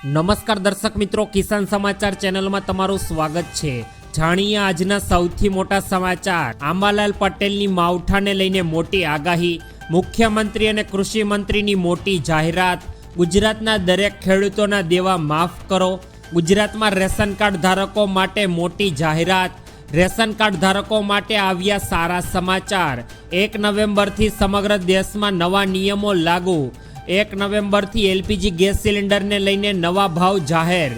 નમસ્કાર દર્શક મિત્રો, કિસાન સમાચાર ચેનલમાં તમારું સ્વાગત છે। જાણીએ આજના સૌથી મોટા સમાચાર। આંબાલાલ પટેલની માવઠાને લઈને મોટી આગાહી, મુખ્યમંત્રી અને કૃષિ મંત્રીની મોટી જાહેરાત, ગુજરાતના દરેક ખેડૂતોના દેવા માફ કરો, ગુજરાતમાં રેશન કાર્ડ ધારકો માટે મોટી જાહેરાત, રેશન કાર્ડ ધારકો માટે આવ્યા સારા સમાચાર। 1 નવેમ્બરથી સમગ્ર દેશમાં નવા નિયમો લાગુ, 1 નવેમ્બરથી એલપીજી ગેસ સિલિન્ડરને લઈને નવા ભાવ જાહેર,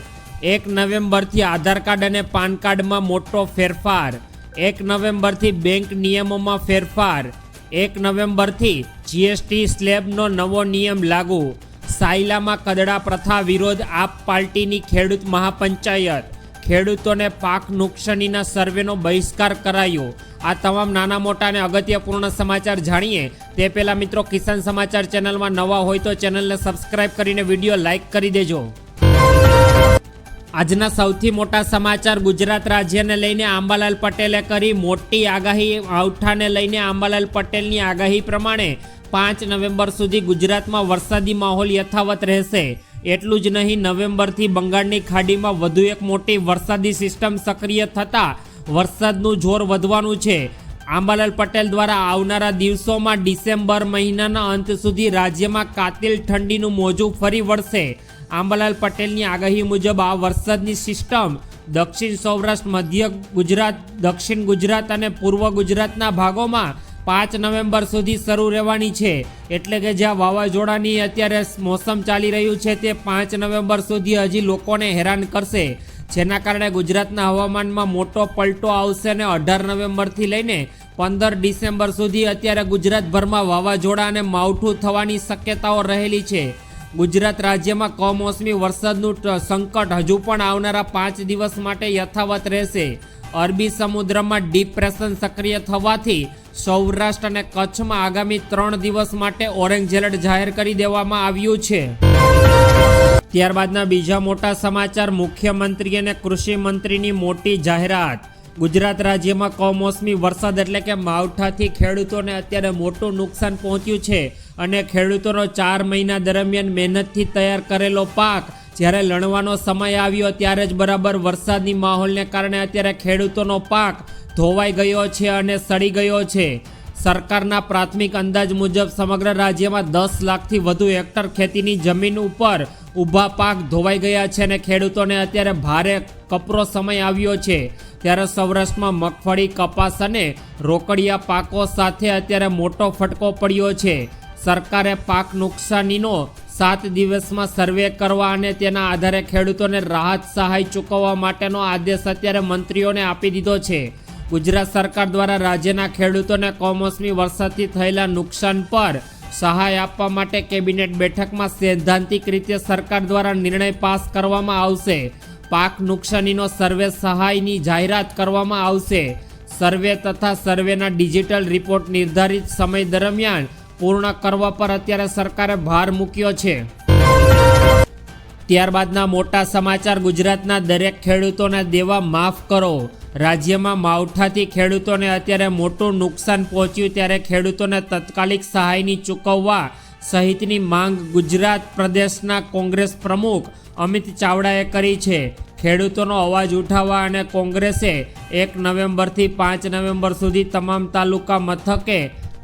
1 નવેમ્બરથી આધાર કાર્ડ અને પાન કાર્ડમાં મોટો ફેરફાર, 1 નવેમ્બરથી બેંક નિયમોમાં ફેરફાર, 1 નવેમ્બરથી જીએસટી સ્લેબનો નવો નિયમ લાગુ, સાયલામાં કદડા પ્રથા વિરોધ આપ પાર્ટીની ખેડૂત મહાપંચાયત, ખેડૂતોને પાક નુકસાનીના સર્વેનો બહિષ્કાર કરાયો। આ તમામ નાના મોટા અને અગત્યપૂર્ણ સમાચાર જાણીએ તે પહેલાં મિત્રો, કિસાન સમાચાર ચેનલમાં નવા હોય તો ચેનલને સબસ્ક્રાઇબ કરીને વિડીયો લાઇક કરી દેજો। આજના સૌથી મોટા સમાચાર। ગુજરાત રાજ્યને લઈને આંબાલાલ પટેલે કરી મોટી આગાહી। માવઠાને લઈને આંબાલાલ પટેલની આગાહી પ્રમાણે 5 નવેમ્બર સુધી ગુજરાતમાં વરસાદી માહોલ યથાવત રહેશે। એટલું જ નહીં, નવેમ્બરથી બંગાળની ખાડીમાં વધુ એક મોટી વરસાદી સિસ્ટમ સક્રિય થતાં વરસાદનું જોર વધવાનું છે। આંબાલાલ પટેલ દ્વારા આવનારા દિવસોમાં ડિસેમ્બર મહિનાના અંત સુધી રાજ્યમાં કાતિલ ઠંડીનું મોજું ફરી વળશે। આંબાલાલ પટેલની આગાહી મુજબ આ વરસાદની સિસ્ટમ દક્ષિણ સૌરાષ્ટ્ર, મધ્ય ગુજરાત, દક્ષિણ ગુજરાત અને પૂર્વ ગુજરાતના ભાગોમાં 5 નવેમ્બર સુધી શરૂ રહેવાની છે। એટલે કે જ્યાં વાવાઝોડાની અત્યારે મોસમ ચાલી રહ્યું છે તે 5 નવેમ્બર સુધી હજી લોકોને હેરાન કરશે, જેના કારણે ગુજરાતના હવામાનમાં મોટો પલટો આવશે અને 18 નવેમ્બરથી લઈને 15 ડિસેમ્બર સુધી અત્યારે ગુજરાતભરમાં વાવાઝોડા અને માવઠું થવાની શક્યતાઓ રહેલી છે। ગુજરાત રાજ્યમાં કમોસમી વરસાદનું સંકટ હજુ પણ આવનારા 5 દિવસ માટે યથાવત રહેશે। અરબી સમુદ્રમાં ડિપ્રેશન સક્રિય થવાથી સૌરાષ્ટ્ર અને કચ્છમાં આગામી 3 દિવસ માટે ઓરેન્જ એલર્ટ જાહેર કરી દેવામાં આવ્યું છે। ત્યારબાદના બીજા મોટા સમાચાર। મુખ્યમંત્રી અને કૃષિ મંત્રીની મોટી જાહેરાત। ગુજરાત રાજ્યમાં કમોસમી વરસાદ એટલે કે માવઠાથી ખેડૂતોને અત્યારે મોટું નુકસાન પહોંચ્યું છે અને ખેડૂતોનો 4 મહિના દરમિયાન મહેનતથી તૈયાર કરેલો પાક જ્યારે લણવાનો સમય આવ્યો ત્યારે જ બરાબર વરસાદની માહોલને કારણે અત્યારે ખેડૂતોનો પાક ધોવાઈ ગયો છે અને સડી ગયો છે। સરકારના પ્રાથમિક અંદાજ મુજબ સમગ્ર રાજ્યમાં 10 લાખથી વધુ હેક્ટર ખેતીની જમીન ઉપર ઊભા પાક ધોવાઈ ગયા છે અને ખેડૂતોને અત્યારે ભારે કપરો સમય આવ્યો છે। ત્યારે સૌરાષ્ટ્રમાં મગફળી, કપાસ અને રોકડિયા પાકો સાથે અત્યારે મોટો ફટકો પડ્યો છે। સરકારે પાક નુકસાનીનો 7 દિવસમાં સર્વે કરવા અને તેના આધારે ખેડૂતોને રાહત સહાય ચૂકવવા માટેનો આદેશ અત્યારે મંત્રીઓને આપી દીધો છે। ગુજરાત સરકાર દ્વારા રાજ્યના ખેડૂતોને કમોસમી વરસાદથી થયેલા નુકસાન પર સહાય આપવા માટે કેબિનેટ બેઠકમાં સૈદ્ધાંતિક રીતે સરકાર દ્વારા નિર્ણય પાસ કરવામાં આવશે। પાક નુકસાનીનો સર્વે સહાયની જાહેરાત કરવામાં આવશે। સર્વે તથા સર્વેના ડિજિટલ રિપોર્ટ નિર્ધારિત સમય દરમિયાન પૂર્ણ કરવા પર અત્યારે સરકારે ભાર મૂક્યો છે। ત્યારબાદના મોટા સમાચાર। ગુજરાતના દરેક ખેડૂતોના દેવા માફ કરો। રાજ્યમાં માવઠાથી ખેડૂતોને અત્યારે મોટું નુકસાન પહોંચ્યું ત્યારે ખેડૂતોને તાત્કાલિક સહાયની ચૂકવવા સહિતની માંગ ગુજરાત પ્રદેશના કોંગ્રેસ પ્રમુખ અમિત ચાવડાએ કરી છે। ખેડૂતોનો અવાજ ઉઠાવવા અને કોંગ્રેસે 1 નવેમ્બરથી 5 નવેમ્બર સુધી તમામ તાલુકા મથકે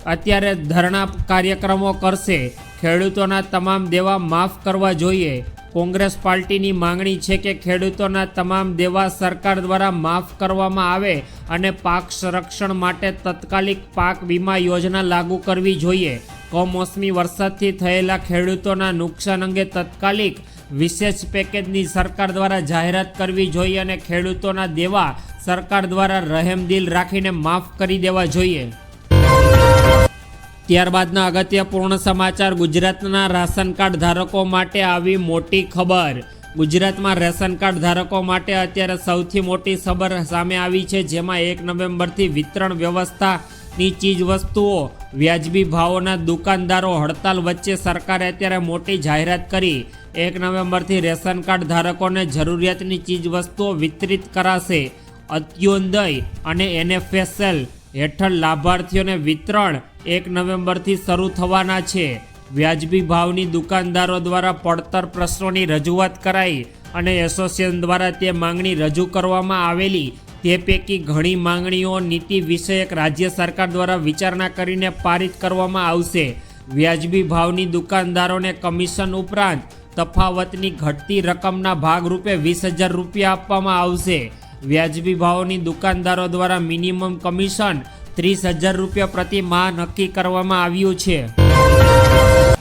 અત્યારે ધરણા કાર્યક્રમો કરશે। ખેડૂતોના તમામ દેવા માફ કરવા જોઈએ। કોંગ્રેસ પાર્ટીની માંગણી છે કે ખેડૂતોના તમામ દેવા સરકાર દ્વારા માફ કરવામાં આવે અને પાક સંરક્ષણ માટે તાત્કાલિક પાક વીમા યોજના લાગુ કરવી જોઈએ। કમોસમી વરસાદથી થયેલા ખેડૂતોના નુકસાન અંગે તાત્કાલિક વિશેષ પેકેજની સરકાર દ્વારા જાહેરાત કરવી જોઈએ અને ખેડૂતોના દેવા સરકાર દ્વારા રહેમદિલ રાખીને માફ કરી દેવા જોઈએ। ત્યારબાદના અગત્યપૂર્ણ સમાચાર। ગુજરાતના રાશન કાર્ડ ધારકો માટે આવી મોટી ખબર। ગુજરાતમાં રેશન કાર્ડ ધારકો માટે અત્યારે સૌથી મોટી ખબર સામે આવી છે, જેમાં 1 નવેમ્બરથી વિતરણ વ્યવસ્થાની ચીજ વસ્તુઓ વ્યાજબી ભાવોના દુકાનદારો હડતાલ વચ્ચે સરકારે અત્યારે મોટી જાહેરાત કરી। 1 નવેમ્બરથી રેશન કાર્ડ ધારકોને જરૂરિયાતની ચીજ વસ્તુઓ વિતરિત કરાશે। અત્યોદય અને NFSL હેઠળ લાભાર્થીઓને વિતરણ 1 નવેમ્બરથી શરૂ થવાના છે। વ્યાજબી ભાવની દુકાનદારો દ્વારા પડતર પ્રશ્નોની રજૂઆત કરાઈ અને એસોસિએશન દ્વારા તે માંગણી રજૂ કરવામાં આવેલી. તે પૈકી ઘણી માંગણીઓ નીતિ વિષયક રાજ્ય સરકાર દ્વારા વિચારણા કરીને પારિત કરવામાં આવશે. વ્યાજબી ભાવની દુકાનદારોને કમિશન ઉપરાંત તફાવતની ઘટતી રકમના ભાગરૂપે 20,000 રૂપિયા આપવામાં આવશે. વ્યાજબી ભાવની દુકાનદારો દ્વારા મિનિમમ કમિશન 30,000 રૂપિયા પ્રતિ માહ નક્કી કરવામાં આવ્યું છે.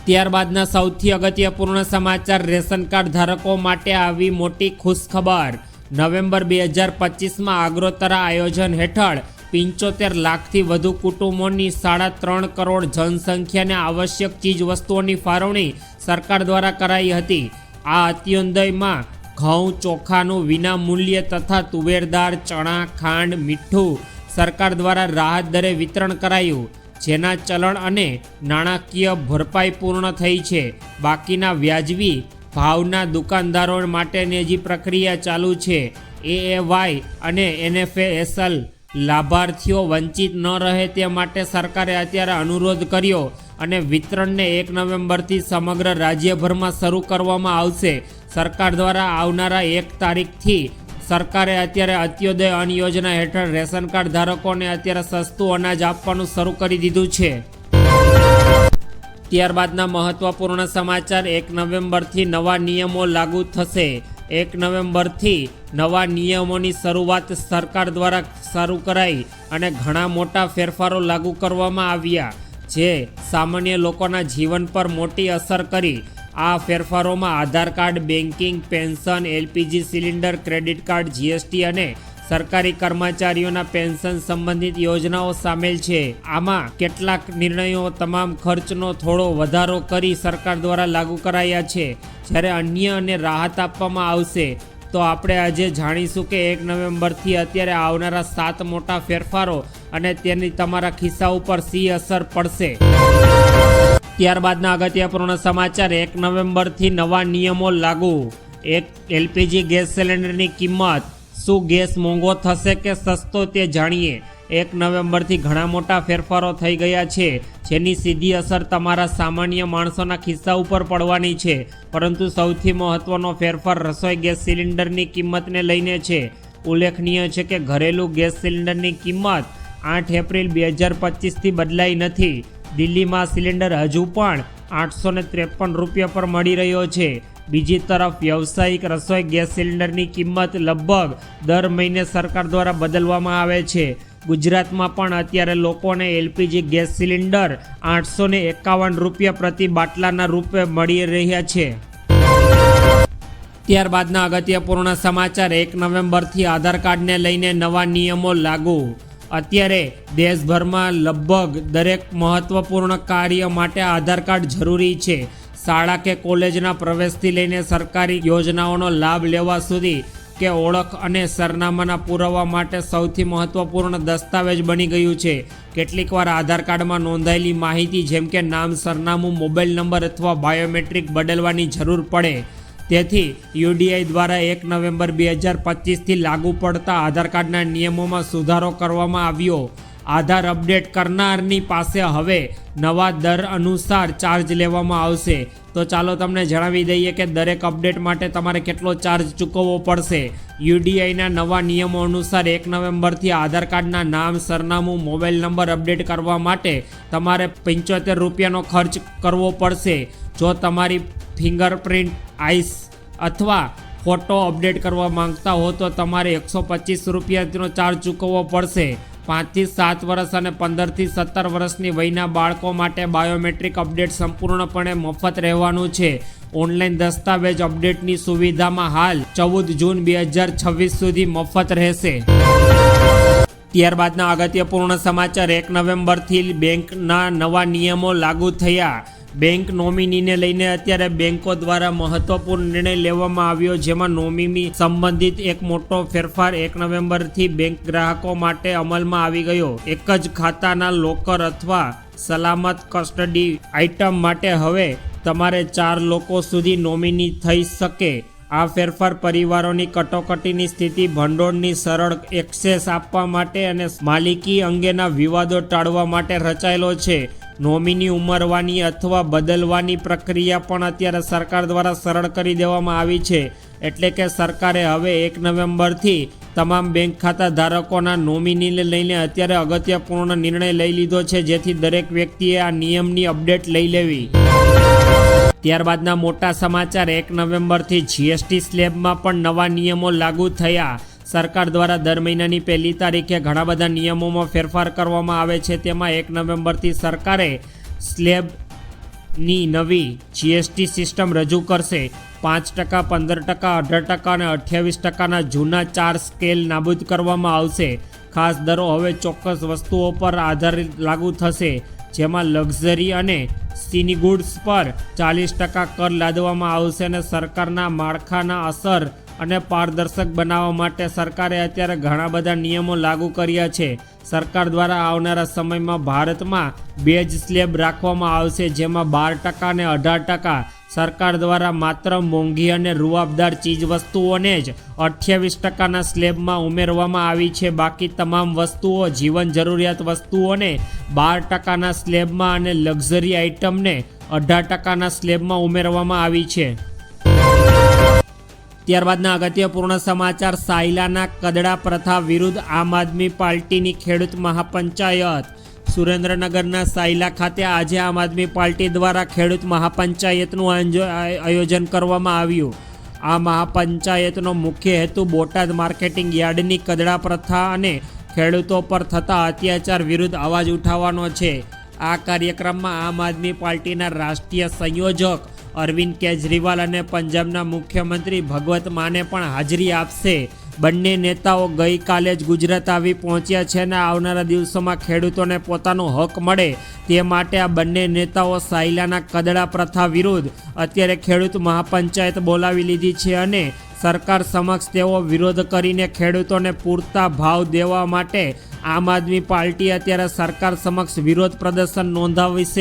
ત્યારબાદના સૌથી અગત્યપૂર્ણ સમાચાર રેશન કાર્ડ ધારકો માટે આવી મોટી ખુશખબર. નવેમ્બર 2025માં આગ્રોતરા આયોજન હેઠળ 75 લાખથી વધુ કુટુંબોની 3.5 કરોડ જનસંખ્યાને આવશ્યક ચીજ વસ્તુઓની ફાળવણી સરકાર દ્વારા કરાઈ હતી. આ અત્યોદયમાં ઘઉં ચોખાનું વિના મૂલ્ય તથા તુવેર દાળ, ચણા, ખાંડ, મીઠું સરકાર દ્વારા રાહત દરે વિતરણ કરાયું, જેના ચલણ અને નાણાકીય ભરપાઈ પૂર્ણ થઈ છે. બાકીના વ્યાજબી ભાવના દુકાનદારો માટેની હજી પ્રક્રિયા ચાલુ છે. AAY અને NFASL લાભાર્થીઓ વંચિત ન રહે તે માટે સરકારે અત્યારે અનુરોધ કર્યો અને વિતરણને 1 નવેમ્બરથી સમગ્ર રાજ્યભરમાં શરૂ કરવામાં આવશે. સરકાર દ્વારા આવનારા 1 તારીખથી સરકારે અત્યારે અત્યોદય અન્ન યોજના હેઠળ રેશન કાર્ડ ધારકોને અત્યારે સસ્તું અનાજ આપવાનું શરૂ કરી દીધું છે. ત્યારબાદના મહત્વપૂર્ણ સમાચાર 1 નવેમ્બરથી નવા નિયમો લાગુ થશે. 1 નવેમ્બરથી નવા નિયમોની શરૂઆત સરકાર દ્વારા શરૂ કરાઈ અને ઘણા મોટા ફેરફારો લાગુ કરવામાં આવ્યા, જે સામાન્ય લોકોના જીવન પર મોટી અસર કરી. આ ફેરફારોમાં Aadhaar card, banking, pension, LPG cylinder, credit card, GST અને સરકારી કર્મચારીઓના પેન્શન સંબંધિત યોજનાઓ સામેલ છે. આમાં કેટલાક નિર્ણયો તમામ ખર્ચનો થોડો વધારો કરી સરકાર દ્વારા લાગુ કરાયા છે, જ્યારે અન્ય અને રાહત આપવામાં આવશે. તો આપણે આજે જાણીશું કે 1 નવેમ્બરથી અત્યારે આવનારા 7 મોટા ફેરફારો અને તેની તમારા ખિસ્સા ઉપર શી અસર પડશે. ત્યારબાદના અગત્યપૂર્ણ સમાચાર 1 નવેમ્બરથી નવા નિયમો લાગુ. એક LPG ગેસ સિલિન્ડરની કિંમત. શું ગેસ મોંઘો થશે કે સસ્તો તે જાણીએ. 1 નવેમ્બરથી ઘણા મોટા ફેરફારો થઈ ગયા છે, જેની સીધી અસર તમારા સામાન્ય માણસોના ખિસ્સા ઉપર પડવાની છે. પરંતુ સૌથી મહત્વનો ફેરફાર રસોઈ ગેસ સિલિન્ડરની કિંમતને લઈને છે. ઉલ્લેખનીય છે કે ઘરેલું ગેસ સિલિન્ડરની કિંમત 8 એપ્રિલ 2025થી બદલાઈ નથી. દિલ્હીમાં સિલિન્ડર હજુ પણ 853 રૂપિયા પર મળી રહ્યો છે. બીજી તરફ વ્યવસાયિક રસોઈ ગેસ સિલિન્ડરની કિંમત લગભગ દર મહિને સરકાર દ્વારા બદલવામાં આવે છે. ગુજરાતમાં પણ અત્યારે લોકોને LPG ગેસ સિલિન્ડર 851 રૂપિયા પ્રતિ બાટલાના રૂપે મળી રહ્યા છે. ત્યારબાદના અગત્યપૂર્ણ સમાચાર 1 નવેમ્બરથી આધાર કાર્ડને લઈને નવા નિયમો લાગુ. અત્યારે દેશભરમાં લગભગ દરેક મહત્વપૂર્ણ કાર્ય માટે આધાર કાર્ડ જરૂરી છે. શાળા કે કોલેજના પ્રવેશથી લઈને સરકારી યોજનાઓનો લાભ લેવા સુધી કે ઓળખ અને સરનામાના પુરાવા માટે સૌથી મહત્વપૂર્ણ દસ્તાવેજ બની ગયું છે. કેટલીકવાર આધાર કાર્ડમાં નોંધાયેલી માહિતી જેમ કે નામ, સરનામું, મોબાઈલ નંબર અથવા બાયોમેટ્રિક બદલવાની જરૂર પડે. તેથી UDI દ્વારા 1 નવેમ્બર 2025થી લાગુ પડતા આધાર કાર્ડના નિયમોમાં સુધારો કરવામાં આવ્યો. આધાર અપડેટ કરનારની પાસે હવે નવા દર અનુસાર ચાર્જ લેવામાં આવશે. તો ચાલો તમને જણાવી દઈએ કે દરેક અપડેટ માટે તમારે કેટલો ચાર્જ ચૂકવવો પડશે. UDIના નવા નિયમો અનુસાર 1 નવેમ્બરથી આધાર કાર્ડના નામ, સરનામું, મોબાઈલ નંબર અપડેટ કરવા માટે તમારે 75 રૂપિયાનો ખર્ચ કરવો પડશે. જો તમારી ફિંગરપ્રિન્ટ, આઈસ અથવા ફોટો અપડેટ કરવા માંગતા હો તો તમારે 125 રૂપિયાનો ચાર્જ ચૂકવવો પડશે. 5 થી 7 વર્ષ અને 15 થી 17 વર્ષની વયના બાળકો માટે બાયોમેટ્રિક અપડેટ સંપૂર્ણપણે મફત રહેવાનું છે. ઓનલાઈન દસ્તાવેજ અપડેટની સુવિધામાં હાલ 14 જૂન 2026 સુધી મફત રહેશે. ત્યારબાદના અગત્યપૂર્ણ સમાચાર 1 નવેમ્બરથી બેંકના નવા નિયમો લાગુ થયા. બેંક નોમિનીને લઈને અત્યારે બેંકો દ્વારા મહત્વપૂર્ણ નિર્ણય લેવામાં આવ્યો, જેમાં નોમિની સંબંધિત એક મોટો ફેરફાર 1 નવેમ્બરથી બેંક ગ્રાહકો માટે અમલમાં આવી ગયો. એક જ ખાતાના લોકર અથવા સલામત કસ્ટડી આઇટમ માટે હવે તમારે 4 લોકો સુધી નોમિની થઈ શકે. આ ફેરફાર પરિવારોની કટોકટીની સ્થિતિ, ભંડોળની સરળ એક્સેસ આપવા માટે અને માલિકી અંગેના વિવાદો ટાળવા માટે રચાયેલો છે. નોમિની ઉમેરવાની અથવા બદલવાની પ્રક્રિયા પણ અત્યારે સરકાર દ્વારા સરળ કરી દેવામાં આવી છે. એટલે કે સરકારે હવે 1 નવેમ્બરથી તમામ બેંક ખાતા ધારકોના નોમિનીને લઈને અત્યારે અગત્યપૂર્ણ નિર્ણય લઈ લીધો છે, જેથી દરેક વ્યક્તિએ આ નિયમની અપડેટ લઈ લેવી. ત્યારબાદના મોટા સમાચાર, 1 નવેમ્બરથી જીએસટી સ્લેબમાં પણ નવા નિયમો લાગુ થયા. સરકાર દ્વારા દર મહિનાની 1લી તારીખે ઘણા બધા નિયમોમાં ફેરફાર કરવામાં આવે છે. તેમાં 1 નવેમ્બરથી સરકારે સ્લેબની નવી જીએસટી સિસ્ટમ રજૂ કરશે. 5%, 15%, 18% અને 28%ના જૂના 4 સ્કેલ નાબૂદ કરવામાં આવશે. ખાસ દરો હવે ચોક્કસ વસ્તુઓ પર આધારિત લાગુ થશે, જેમાં લક્ઝરી અને સિની ગુડ્સ પર 40% કર લાદવામાં આવશે. અને સરકારના માળખાના અસર અને પારદર્શક બનાવવા માટે સરકારે અત્યારે ઘણા બધા નિયમો લાગુ કર્યા છે. સરકાર દ્વારા આવનારા સમયમાં ભારતમાં 2 જ સ્લેબ રાખવામાં આવશે, જેમાં 12% અને 18%. સરકાર દ્વારા માત્ર મોંઘી અને રૂઆબદાર ચીજવસ્તુઓને જ 28%ના સ્લેબમાં ઉમેરવામાં આવી છે. બાકી તમામ વસ્તુઓ, જીવન જરૂરિયાત વસ્તુઓને 12%ના સ્લેબમાં અને લક્ઝરી આઇટમને 18%ના સ્લેબમાં ઉમેરવામાં આવી છે. ત્યારબાદના અગત્યપૂર્ણ સમાચાર, સાયલાના કદડા પ્રથા વિરુદ્ધ આમ આદમી પાર્ટીની ખેડૂત મહાપંચાયત. સુરેન્દ્રનગરના સાયલા ખાતે આજે આમ આદમી પાર્ટી દ્વારા ખેડૂત મહાપંચાયતનું આયોજન કરવામાં આવ્યું. આ મહાપંચાયતનો મુખ્ય હેતુ બોટાદ માર્કેટિંગ યાર્ડની કદડા પ્રથા અને ખેડૂતો પર થતા અત્યાચાર વિરુદ્ધ અવાજ ઉઠાવવાનો છે. આ કાર્યક્રમમાં આમ આદમી પાર્ટીના રાષ્ટ્રીય સંયોજક અરવિંદ કેજરીવાલ અને પંજાબના મુખ્યમંત્રી ભગવત માને પણ હાજરી આપશે. બંને નેતાઓ ગઈકાલે જ ગુજરાત આવી પહોંચ્યા છે અને આવનારા દિવસોમાં ખેડૂતોને પોતાનો હક મળે તે માટે આ બંને નેતાઓ સાયલાના કદડા પ્રથા વિરુદ્ધ અત્યારે ખેડૂત મહાપંચાયત બોલાવી લીધી છે અને સરકાર સમક્ષ તેઓ વિરોધ કરીને ખેડૂતોને પૂરતા ભાવ દેવા માટે આમ આદમી પાર્ટી અત્યારે સરકાર સમક્ષ વિરોધ પ્રદર્શન નોંધાવશે.